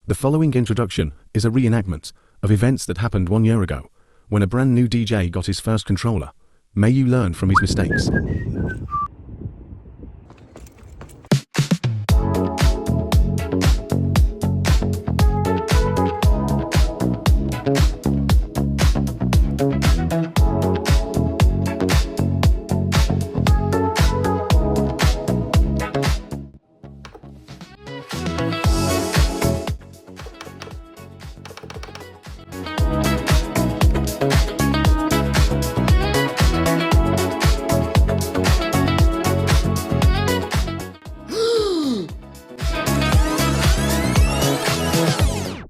The following introduction is a reenactment of events that happened 1 year ago, when a brand new DJ got his first controller. May you learn from his mistakes.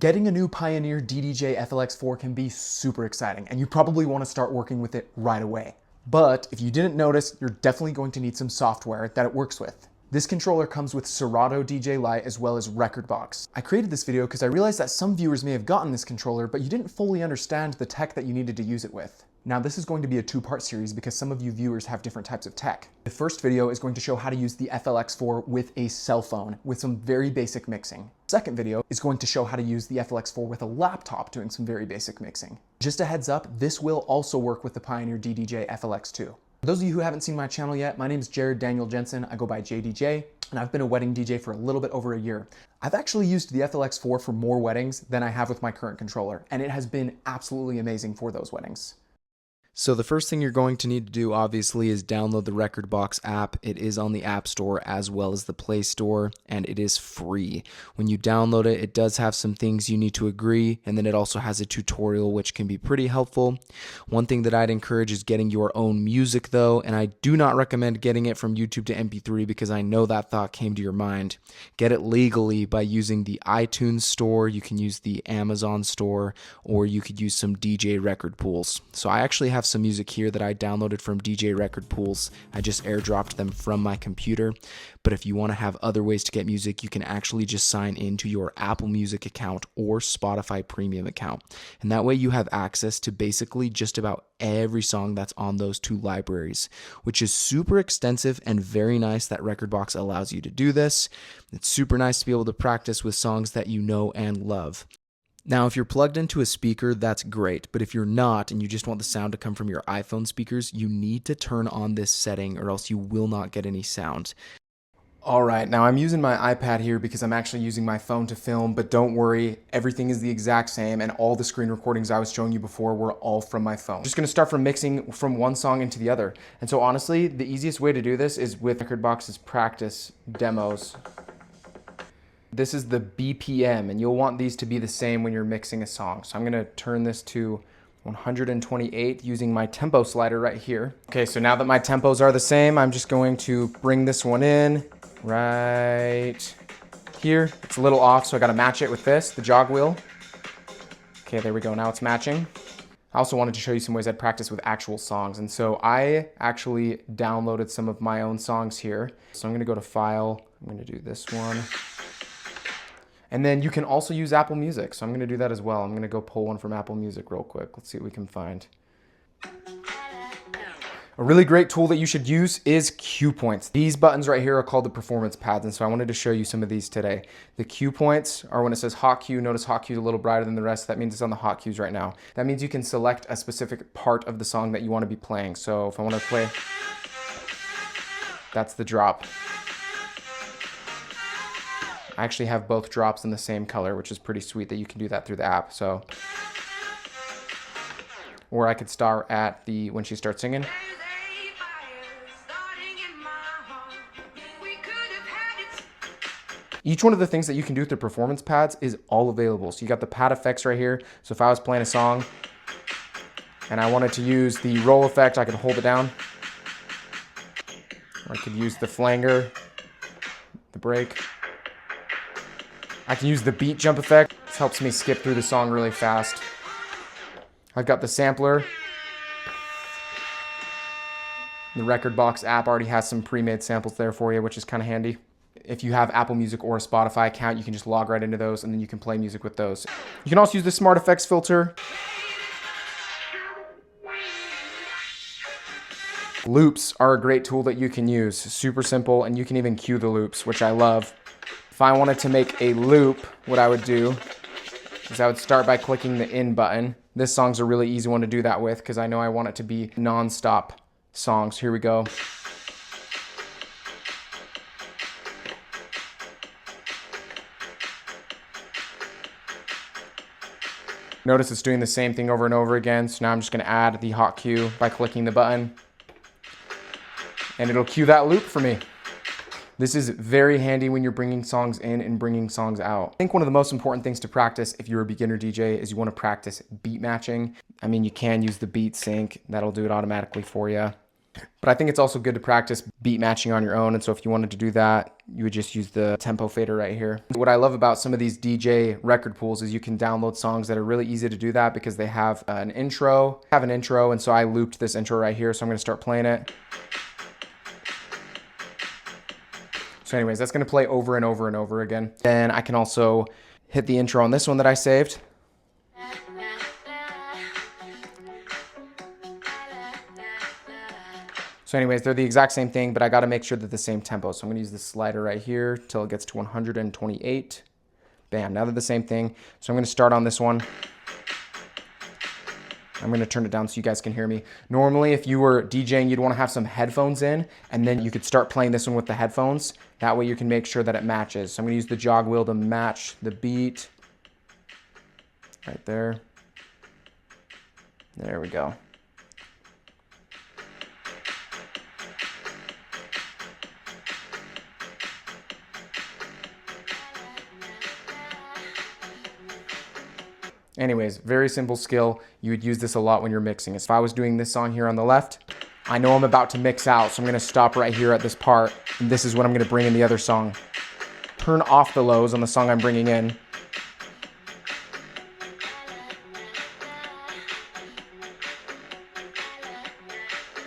Getting a new Pioneer DDJ FLX4 can be super exciting, and you probably want to start working with it right away. But if you didn't notice, you're definitely going to need some software that it works with. This controller comes with Serato DJ Lite as well as Rekordbox. I created this video because I realized that some viewers may have gotten this controller, but you didn't fully understand the tech that you needed to use it with. Now this is going to be a two-part series because some of you viewers have different types of tech. The first video is going to show how to use the FLX4 with a cell phone with some very basic mixing. The second video is going to show how to use the FLX4 with a laptop doing some very basic mixing. Just a heads up, this will also work with the Pioneer DDJ FLX2. For those of you who haven't seen my channel yet, my name is Jared Daniel Jensen. I go by JDJ, and I've been a wedding DJ for a little bit over a year. I've actually used the FLX4 for more weddings than I have with my current controller, and it has been absolutely amazing for those weddings. So the first thing you're going to need to do obviously is download the Rekordbox app. It is on the App Store as well as the Play Store, and it is free. When you download it, it does have some things you need to agree, and then it also has a tutorial which can be pretty helpful. One thing that I'd encourage is getting your own music though, and I do not recommend getting it from YouTube to MP3 because I know that thought came to your mind. Get it legally by using the iTunes Store, you can use the Amazon Store, or you could use some DJ record pools. So I actually have some music here that I downloaded from DJ record pools. I just airdropped them from my computer. But if you want to have other ways to get music, you can actually just sign into your Apple Music account or Spotify Premium account. And that way you have access to basically just about every song that's on those two libraries, which is super extensive and very nice that Rekordbox allows you to do this. It's super nice to be able to practice with songs that you know and love. Now, if you're plugged into a speaker, that's great, but if you're not and you just want the sound to come from your iPhone speakers, you need to turn on this setting or else you will not get any sound. Alright, now I'm using my iPad here because I'm actually using my phone to film, but don't worry, everything is the exact same and all the screen recordings I was showing you before were all from my phone. I'm just going to start from mixing from one song into the other. And so honestly, the easiest way to do this is with Rekordbox's practice demos. This is the BPM, and you'll want these to be the same when you're mixing a song. So I'm gonna turn this to 128 using my tempo slider right here. Okay, so now that my tempos are the same, I'm just going to bring this one in right here. It's a little off, so I gotta match it with this, the jog wheel. Okay, there we go, now it's matching. I also wanted to show you some ways I'd practice with actual songs, and so I actually downloaded some of my own songs here. So I'm gonna go to File, I'm gonna do this one. And then you can also use Apple Music, so I'm going to do that as well. I'm going to go pull one from Apple Music real quick. Let's see what we can find. A really great tool that you should use is cue points. These buttons right here are called the performance pads, and so I wanted to show you some of these today. The cue points are when it says hot cue. Notice hot cue is a little brighter than the rest. That means it's on the hot cues right now. That means you can select a specific part of the song that you want to be playing. So if I want to play, that's the drop. I actually have both drops in the same color, which is pretty sweet that you can do that through the app. So, or I could start at the when she starts singing. Each one of the things that you can do with the performance pads is all available. So you got the pad effects right here. So if I was playing a song and I wanted to use the roll effect, I could hold it down. Or I could use the flanger, the break. I can use the beat jump effect. This helps me skip through the song really fast. I've got the sampler. The Rekordbox app already has some pre-made samples there for you, which is kind of handy. If you have Apple Music or a Spotify account, you can just log right into those and then you can play music with those. You can also use the Smart Effects filter. Loops are a great tool that you can use. Super simple, and you can even cue the loops, which I love. If I wanted to make a loop, what I would do is I would start by clicking the in button. This song's a really easy one to do that with because I know I want it to be non-stop songs. Here we go. Notice it's doing the same thing over and over again. So now I'm just going to add the hot cue by clicking the button. And it'll cue that loop for me. This is very handy when you're bringing songs in and bringing songs out. I think one of the most important things to practice if you're a beginner DJ is you want to practice beat matching. I mean, you can use the beat sync. That'll do it automatically for you. But I think it's also good to practice beat matching on your own. And so if you wanted to do that, you would just use the tempo fader right here. What I love about some of these DJ record pools is you can download songs that are really easy to do that because they have an intro. And so I looped this intro right here. So I'm going to start playing it. So anyways, that's going to play over and over and over again. Then I can also hit the intro on this one that I saved. So anyways, they're the exact same thing, but I got to make sure that the same tempo. So I'm going to use this slider right here till it gets to 128. Bam, now they're the same thing. So I'm going to start on this one. I'm going to turn it down so you guys can hear me. Normally, if you were DJing, you'd want to have some headphones in, and then you could start playing this one with the headphones. That way you can make sure that it matches. So I'm going to use the jog wheel to match the beat. Right there. There we go. Anyways, very simple skill. You would use this a lot when you're mixing. If I was doing this song here on the left, I know I'm about to mix out, so I'm gonna stop right here at this part, and this is what I'm gonna bring in the other song. Turn off the lows on the song I'm bringing in.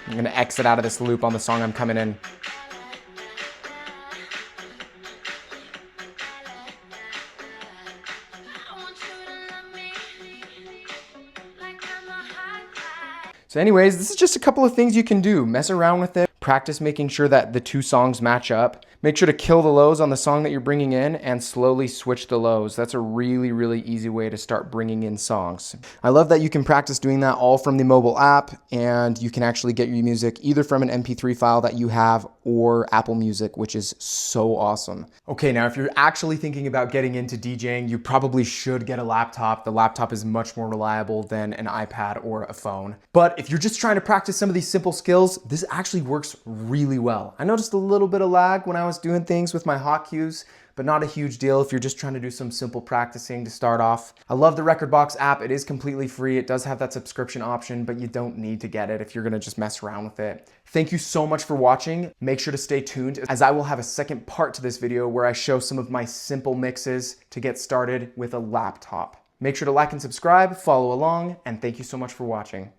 I'm gonna exit out of this loop on the song I'm coming in. So anyways, this is just a couple of things you can do. Mess around with it. Practice making sure that the two songs match up. Make sure to kill the lows on the song that you're bringing in and slowly switch the lows. That's a really, really easy way to start bringing in songs. I love that you can practice doing that all from the mobile app, and you can actually get your music either from an MP3 file that you have or Apple Music, which is so awesome. Okay, now if you're actually thinking about getting into DJing, you probably should get a laptop. The laptop is much more reliable than an iPad or a phone. But if you're just trying to practice some of these simple skills, this actually works really well. I noticed a little bit of lag when I was doing things with my hot cues, but not a huge deal if you're just trying to do some simple practicing to start off. I love the Rekordbox app. It is completely free. It does have that subscription option, but you don't need to get it if you're gonna just mess around with it. Thank you so much for watching. Make sure to stay tuned as I will have a second part to this video where I show some of my simple mixes to get started with a laptop. Make sure to like and subscribe, follow along, and thank you so much for watching.